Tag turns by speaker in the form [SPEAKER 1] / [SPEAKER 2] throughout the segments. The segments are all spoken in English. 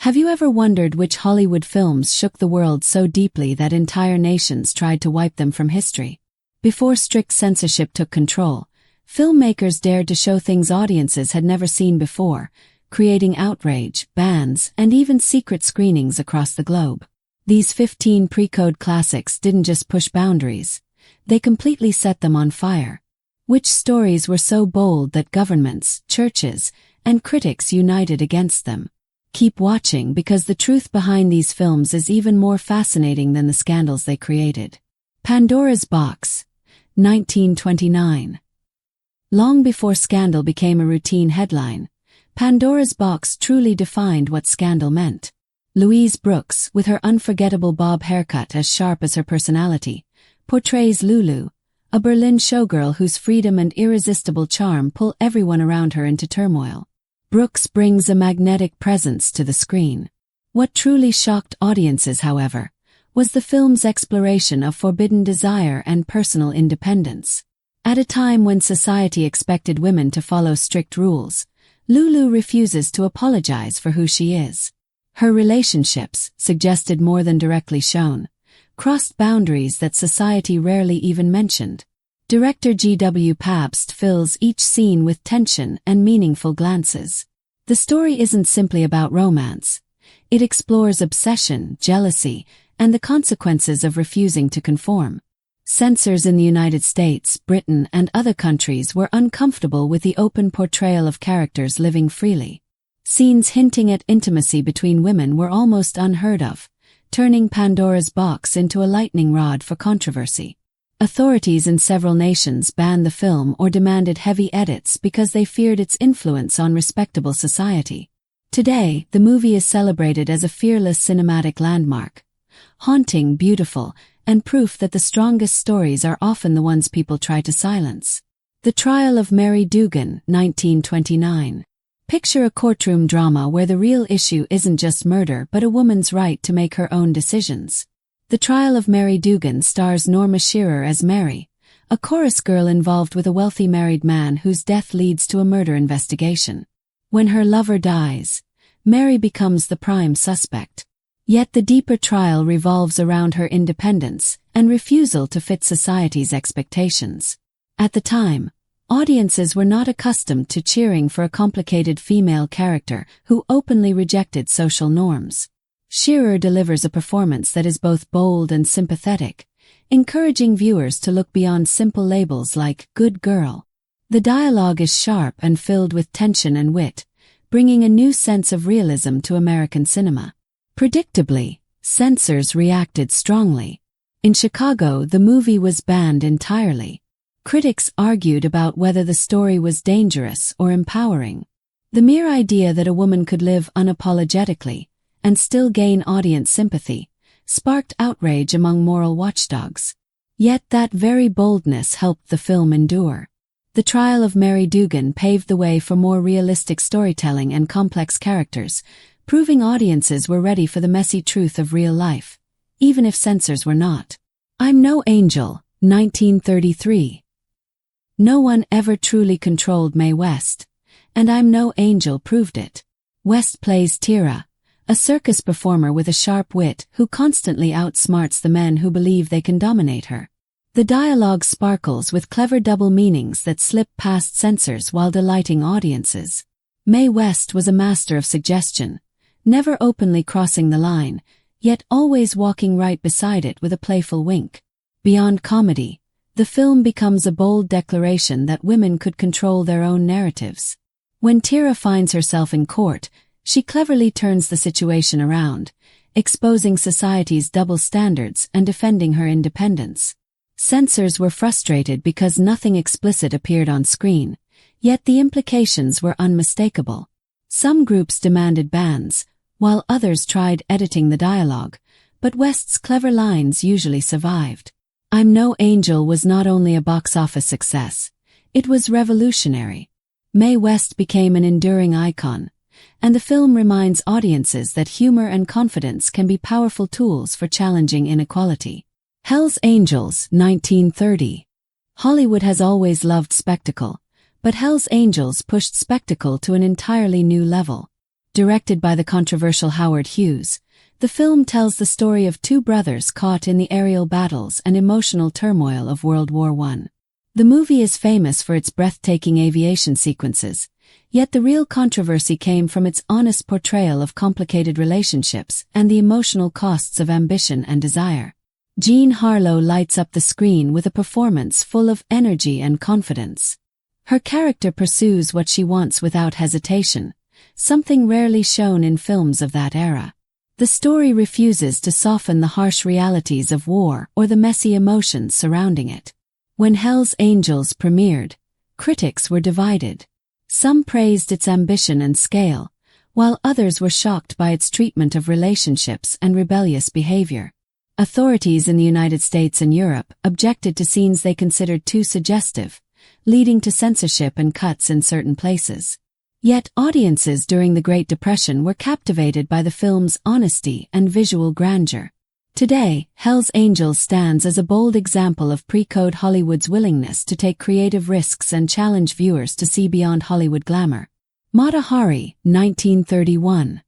[SPEAKER 1] Have you ever wondered which Hollywood films shook the world so deeply that entire nations tried to wipe them from history? Before strict censorship took control, filmmakers dared to show things audiences had never seen before, creating outrage, bans, and even secret screenings across the globe. These 15 pre-code classics didn't just push boundaries, they completely set them on fire. Which stories were so bold that governments, churches, and critics united against them? Keep watching because the truth behind these films is even more fascinating than the scandals they created. Pandora's Box, 1929. Long before scandal became a routine headline, Pandora's Box truly defined what scandal meant. Louise Brooks, with her unforgettable bob haircut as sharp as her personality, portrays Lulu, a Berlin showgirl whose freedom and irresistible charm pull everyone around her into turmoil. Brooks brings a magnetic presence to the screen. What truly shocked audiences, however, was the film's exploration of forbidden desire and personal independence. At a time when society expected women to follow strict rules, Lulu refuses to apologize for who she is. Her relationships, suggested more than directly shown, crossed boundaries that society rarely even mentioned. Director G.W. Pabst fills each scene with tension and meaningful glances. The story isn't simply about romance. It explores obsession, jealousy, and the consequences of refusing to conform. Censors in the United States, Britain, and other countries were uncomfortable with the open portrayal of characters living freely. Scenes hinting at intimacy between women were almost unheard of, turning Pandora's Box into a lightning rod for controversy. Authorities in several nations banned the film or demanded heavy edits because they feared its influence on respectable society. Today, the movie is celebrated as a fearless cinematic landmark, haunting, beautiful, and proof that the strongest stories are often the ones people try to silence. The Trial of Mary Dugan, 1929. Picture a courtroom drama where the real issue isn't just murder but a woman's right to make her own decisions. The Trial of Mary Dugan stars Norma Shearer as Mary, a chorus girl involved with a wealthy married man whose death leads to a murder investigation. When her lover dies, Mary becomes the prime suspect. Yet the deeper trial revolves around her independence and refusal to fit society's expectations. At the time, audiences were not accustomed to cheering for a complicated female character who openly rejected social norms. Shearer delivers a performance that is both bold and sympathetic, encouraging viewers to look beyond simple labels like good girl. The dialogue is sharp and filled with tension and wit, bringing a new sense of realism to American cinema. Predictably, censors reacted strongly. In Chicago, the movie was banned entirely. Critics argued about whether the story was dangerous or empowering. The mere idea that a woman could live unapologetically and still gain audience sympathy sparked outrage among moral watchdogs. Yet that very boldness helped the film endure. The Trial of Mary Dugan paved the way for more realistic storytelling and complex characters, proving audiences were ready for the messy truth of real life, even if censors were not. I'm No Angel, 1933. No one ever truly controlled Mae West, and I'm No Angel proved it. West plays Tira, a circus performer with a sharp wit who constantly outsmarts the men who believe they can dominate her. The dialogue sparkles with clever double meanings that slip past censors while delighting audiences. Mae West was a master of suggestion, never openly crossing the line, yet always walking right beside it with a playful wink. Beyond comedy, the film becomes a bold declaration that women could control their own narratives. When Tira finds herself in court, she cleverly turns the situation around, exposing society's double standards and defending her independence. Censors were frustrated because nothing explicit appeared on screen, yet the implications were unmistakable. Some groups demanded bans, while others tried editing the dialogue, but West's clever lines usually survived. I'm No Angel was not only a box office success, it was revolutionary. Mae West became an enduring icon, and the film reminds audiences that humor and confidence can be powerful tools for challenging inequality. Hell's Angels, 1930. Hollywood has always loved spectacle, but Hell's Angels pushed spectacle to an entirely new level. Directed by the controversial Howard Hughes, the film tells the story of two brothers caught in the aerial battles and emotional turmoil of World War I. The movie is famous for its breathtaking aviation sequences, yet the real controversy came from its honest portrayal of complicated relationships and the emotional costs of ambition and desire. Jean Harlow lights up the screen with a performance full of energy and confidence. Her character pursues what she wants without hesitation, something rarely shown in films of that era. The story refuses to soften the harsh realities of war or the messy emotions surrounding it. When Hell's Angels premiered, critics were divided. Some praised its ambition and scale, while others were shocked by its treatment of relationships and rebellious behavior. Authorities in the United States and Europe objected to scenes they considered too suggestive, leading to censorship and cuts in certain places. Yet audiences during the Great Depression were captivated by the film's honesty and visual grandeur. Today, Hell's Angels stands as a bold example of pre-code Hollywood's willingness to take creative risks and challenge viewers to see beyond Hollywood glamour. Mata Hari, 1931.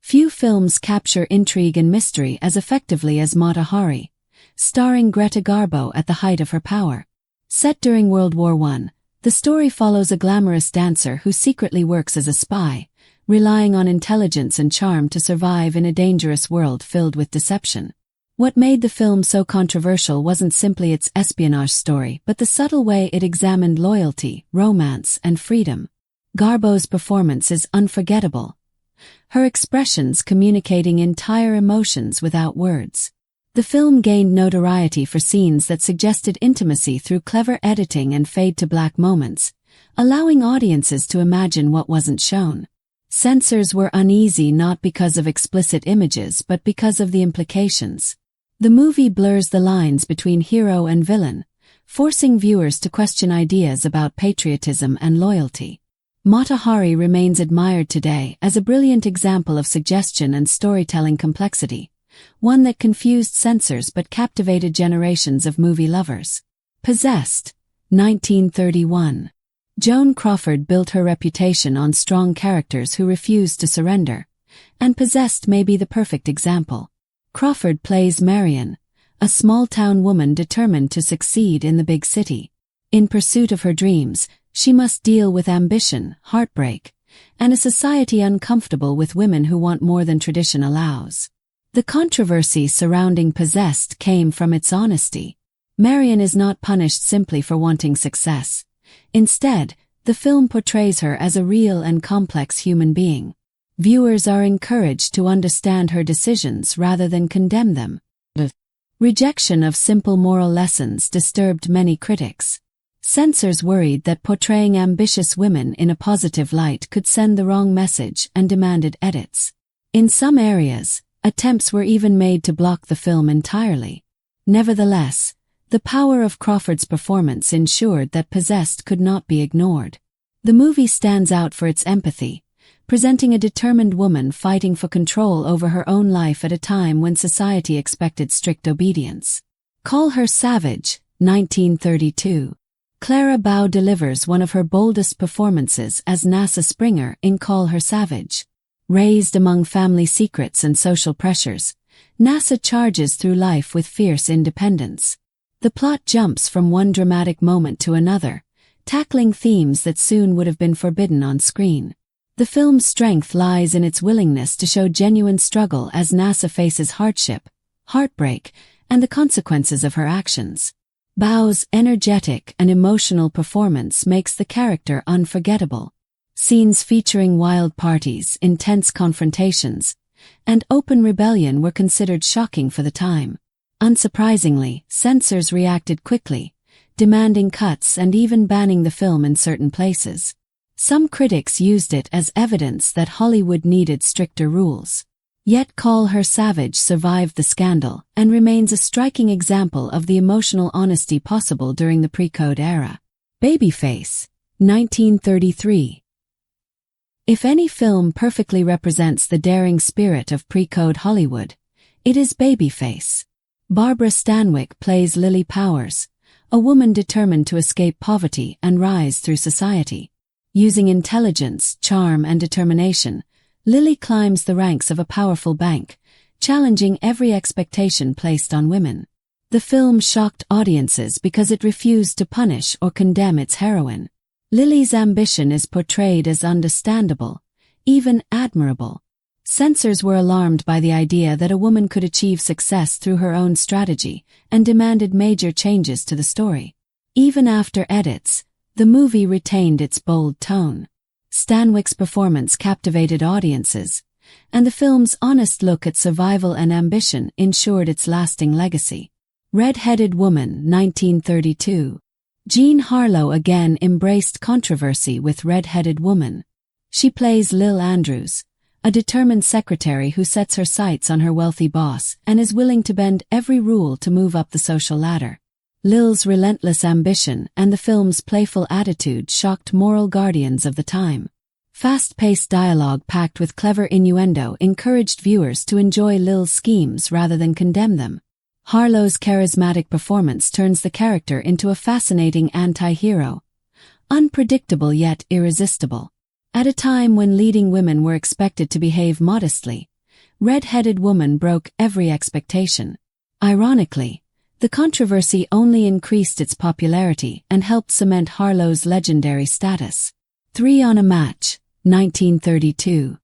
[SPEAKER 1] Few films capture intrigue and mystery as effectively as Mata Hari, starring Greta Garbo at the height of her power. Set during World War I, the story follows a glamorous dancer who secretly works as a spy, relying on intelligence and charm to survive in a dangerous world filled with deception. What made the film so controversial wasn't simply its espionage story, but the subtle way it examined loyalty, romance, and freedom. Garbo's performance is unforgettable, her expressions communicating entire emotions without words. The film gained notoriety for scenes that suggested intimacy through clever editing and fade-to-black moments, allowing audiences to imagine what wasn't shown. Censors were uneasy not because of explicit images but because of the implications. The movie blurs the lines between hero and villain, forcing viewers to question ideas about patriotism and loyalty. Mata Hari remains admired today as a brilliant example of suggestion and storytelling complexity, one that confused censors but captivated generations of movie lovers. Possessed, 1931. Joan Crawford built her reputation on strong characters who refused to surrender, and Possessed may be the perfect example. Crawford plays Marion, a small-town woman determined to succeed in the big city. In pursuit of her dreams, she must deal with ambition, heartbreak, and a society uncomfortable with women who want more than tradition allows. The controversy surrounding Possessed came from its honesty. Marion is not punished simply for wanting success. Instead, the film portrays her as a real and complex human being. Viewers are encouraged to understand her decisions rather than condemn them. The rejection of simple moral lessons disturbed many critics. Censors worried that portraying ambitious women in a positive light could send the wrong message and demanded edits. In some areas, attempts were even made to block the film entirely. Nevertheless, the power of Crawford's performance ensured that Possessed could not be ignored. The movie stands out for its empathy, presenting a determined woman fighting for control over her own life at a time when society expected strict obedience. Call Her Savage, 1932. Clara Bow delivers one of her boldest performances as NASA Springer in Call Her Savage. Raised among family secrets and social pressures, NASA charges through life with fierce independence. The plot jumps from one dramatic moment to another, tackling themes that soon would have been forbidden on screen. The film's strength lies in its willingness to show genuine struggle as NASA faces hardship, heartbreak, and the consequences of her actions. Bow's energetic and emotional performance makes the character unforgettable. Scenes featuring wild parties, intense confrontations, and open rebellion were considered shocking for the time. Unsurprisingly, censors reacted quickly, demanding cuts and even banning the film in certain places. Some critics used it as evidence that Hollywood needed stricter rules. Yet Call Her Savage survived the scandal and remains a striking example of the emotional honesty possible during the pre-code era. Babyface, 1933. If any film perfectly represents the daring spirit of pre-code Hollywood, it is Babyface. Barbara Stanwyck plays Lily Powers, a woman determined to escape poverty and rise through society. Using intelligence, charm, and determination, Lily climbs the ranks of a powerful bank, challenging every expectation placed on women. The film shocked audiences because it refused to punish or condemn its heroine. Lily's ambition is portrayed as understandable, even admirable. Censors were alarmed by the idea that a woman could achieve success through her own strategy and demanded major changes to the story. Even after edits, the movie retained its bold tone. Stanwyck's performance captivated audiences, and the film's honest look at survival and ambition ensured its lasting legacy. Red-Headed Woman, 1932. Jean Harlow again embraced controversy with Red-Headed Woman. She plays Lil Andrews, a determined secretary who sets her sights on her wealthy boss and is willing to bend every rule to move up the social ladder. Lil's relentless ambition and the film's playful attitude shocked moral guardians of the time. Fast-paced dialogue packed with clever innuendo encouraged viewers to enjoy Lil's schemes rather than condemn them. Harlow's charismatic performance turns the character into a fascinating anti-hero, unpredictable yet irresistible. At a time when leading women were expected to behave modestly, Red-Headed Woman broke every expectation. Ironically, the controversy only increased its popularity and helped cement Harlow's legendary status. 3 on a Match, 1932.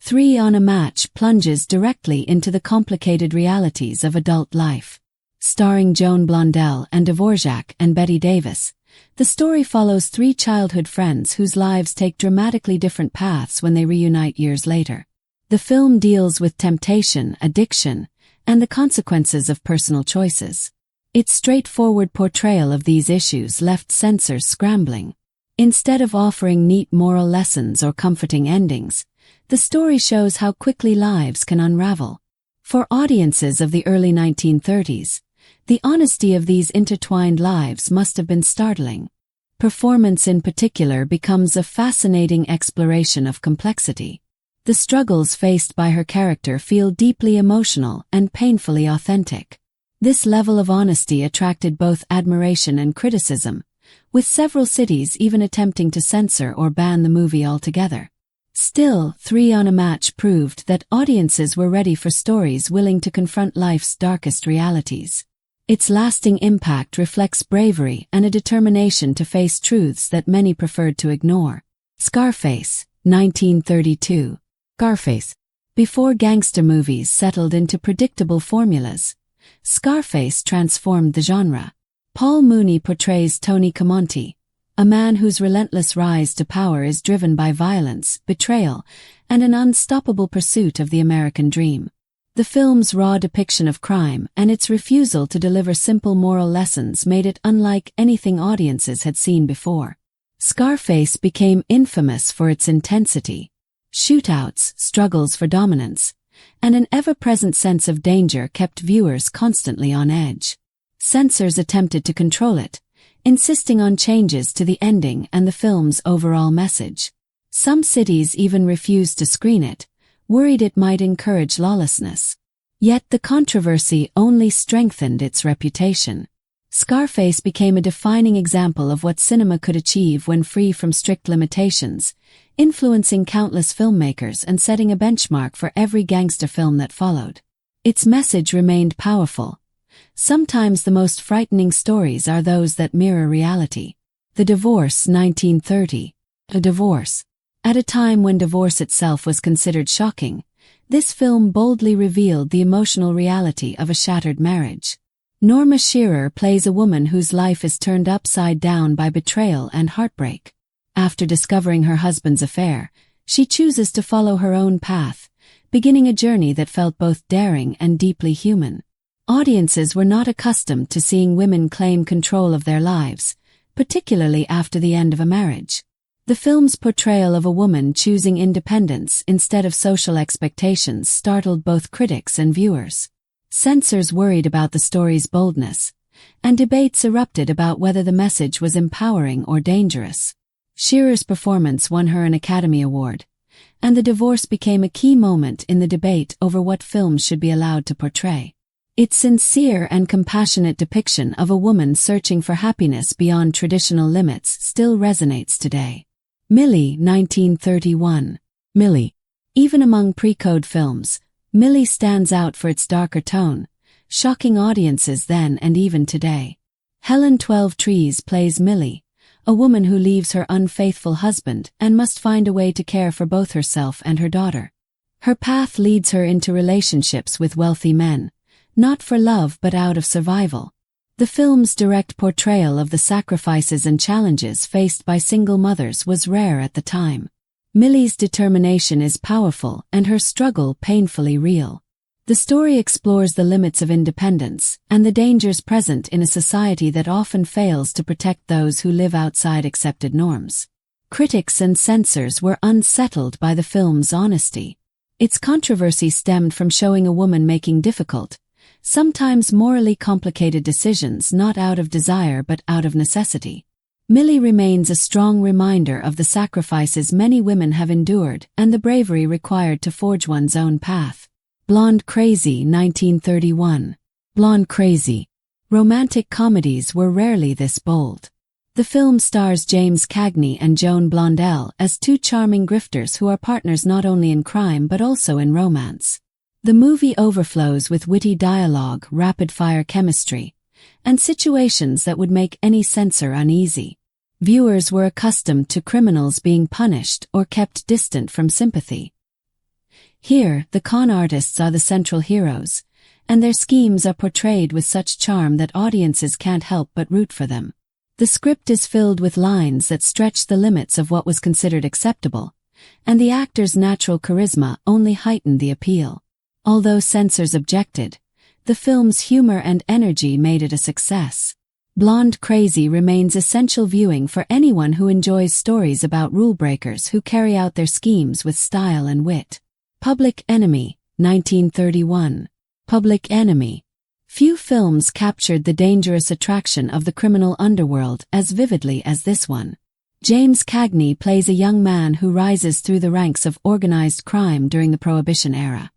[SPEAKER 1] 3 on a Match plunges directly into the complicated realities of adult life. Starring Joan Blondell and Dvorak and Bette Davis, the story follows 3 childhood friends whose lives take dramatically different paths when they reunite years later. The film deals with temptation, addiction, and the consequences of personal choices. Its straightforward portrayal of these issues left censors scrambling. Instead of offering neat moral lessons or comforting endings, the story shows how quickly lives can unravel. For audiences of the early 1930s, the honesty of these intertwined lives must have been startling. Performance in particular becomes a fascinating exploration of complexity. The struggles faced by her character feel deeply emotional and painfully authentic. This level of honesty attracted both admiration and criticism, with several cities even attempting to censor or ban the movie altogether. Still, 3 on a Match proved that audiences were ready for stories willing to confront life's darkest realities. Its lasting impact reflects bravery and a determination to face truths that many preferred to ignore. Scarface, 1932. Scarface. Before gangster movies settled into predictable formulas, Scarface transformed the genre. Paul Mooney portrays Tony Camonte, a man whose relentless rise to power is driven by violence, betrayal, and an unstoppable pursuit of the American dream. The film's raw depiction of crime and its refusal to deliver simple moral lessons made it unlike anything audiences had seen before. Scarface became infamous for its intensity. Shootouts, struggles for dominance, and an ever-present sense of danger kept viewers constantly on edge. Censors attempted to control it, insisting on changes to the ending and the film's overall message. Some cities even refused to screen it, worried it might encourage lawlessness. Yet the controversy only strengthened its reputation. Scarface became a defining example of what cinema could achieve when free from strict limitations, influencing countless filmmakers and setting a benchmark for every gangster film that followed. Its message remained powerful. Sometimes the most frightening stories are those that mirror reality. The Divorce, 1930. A Divorce. At a time when divorce itself was considered shocking, this film boldly revealed the emotional reality of a shattered marriage. Norma Shearer plays a woman whose life is turned upside down by betrayal and heartbreak. After discovering her husband's affair, she chooses to follow her own path, beginning a journey that felt both daring and deeply human. Audiences were not accustomed to seeing women claim control of their lives, particularly after the end of a marriage. The film's portrayal of a woman choosing independence instead of social expectations startled both critics and viewers. Censors worried about the story's boldness, and debates erupted about whether the message was empowering or dangerous. Shearer's performance won her an Academy Award, and The Divorce became a key moment in the debate over what films should be allowed to portray. Its sincere and compassionate depiction of a woman searching for happiness beyond traditional limits still resonates today. Millie, 1931. Millie. Even among pre-code films, Millie stands out for its darker tone, shocking audiences then and even today. Helen 12 Trees plays Millie, a woman who leaves her unfaithful husband and must find a way to care for both herself and her daughter. Her path leads her into relationships with wealthy men, not for love but out of survival. The film's direct portrayal of the sacrifices and challenges faced by single mothers was rare at the time. Millie's determination is powerful and her struggle painfully real. The story explores the limits of independence and the dangers present in a society that often fails to protect those who live outside accepted norms. Critics and censors were unsettled by the film's honesty. Its controversy stemmed from showing a woman making difficult, sometimes morally complicated decisions not out of desire but out of necessity. Millie remains a strong reminder of the sacrifices many women have endured and the bravery required to forge one's own path. Blonde Crazy 1931. Blonde Crazy. Romantic comedies were rarely this bold. The film stars James Cagney and Joan Blondell as two charming grifters who are partners not only in crime but also in romance. The movie overflows with witty dialogue, rapid-fire chemistry, and situations that would make any censor uneasy. Viewers were accustomed to criminals being punished or kept distant from sympathy. Here, the con artists are the central heroes, and their schemes are portrayed with such charm that audiences can't help but root for them. The script is filled with lines that stretch the limits of what was considered acceptable, and the actors' natural charisma only heightened the appeal. Although censors objected, the film's humor and energy made it a success. Blonde Crazy remains essential viewing for anyone who enjoys stories about rule-breakers who carry out their schemes with style and wit. Public Enemy, 1931. Public Enemy. Few films captured the dangerous attraction of the criminal underworld as vividly as this one. James Cagney plays a young man who rises through the ranks of organized crime during the Prohibition era.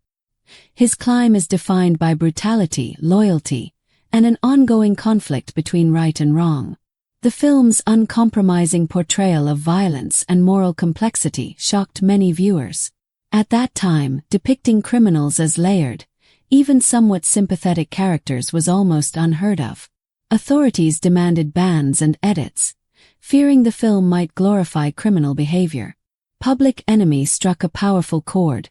[SPEAKER 1] His climb is defined by brutality, loyalty, and an ongoing conflict between right and wrong. The film's uncompromising portrayal of violence and moral complexity shocked many viewers. At that time, depicting criminals as layered, even somewhat sympathetic characters was almost unheard of. Authorities demanded bans and edits, fearing the film might glorify criminal behavior. Public Enemy struck a powerful chord,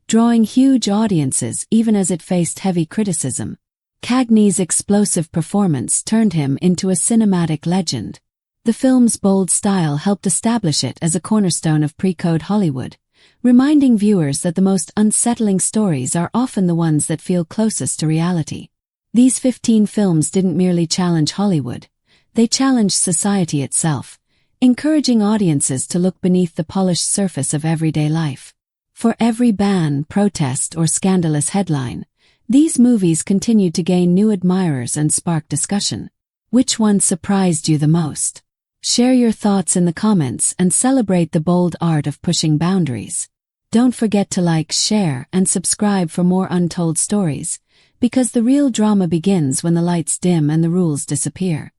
[SPEAKER 1] drawing huge audiences even as it faced heavy criticism. Cagney's explosive performance turned him into a cinematic legend. The film's bold style helped establish it as a cornerstone of pre-code Hollywood, reminding viewers that the most unsettling stories are often the ones that feel closest to reality. These 15 films didn't merely challenge Hollywood, they challenged society itself, encouraging audiences to look beneath the polished surface of everyday life. For every ban, protest, or scandalous headline, these movies continued to gain new admirers and spark discussion. Which one surprised you the most? Share your thoughts in the comments and celebrate the bold art of pushing boundaries. Don't forget to like, share, and subscribe for more untold stories, because the real drama begins when the lights dim and the rules disappear.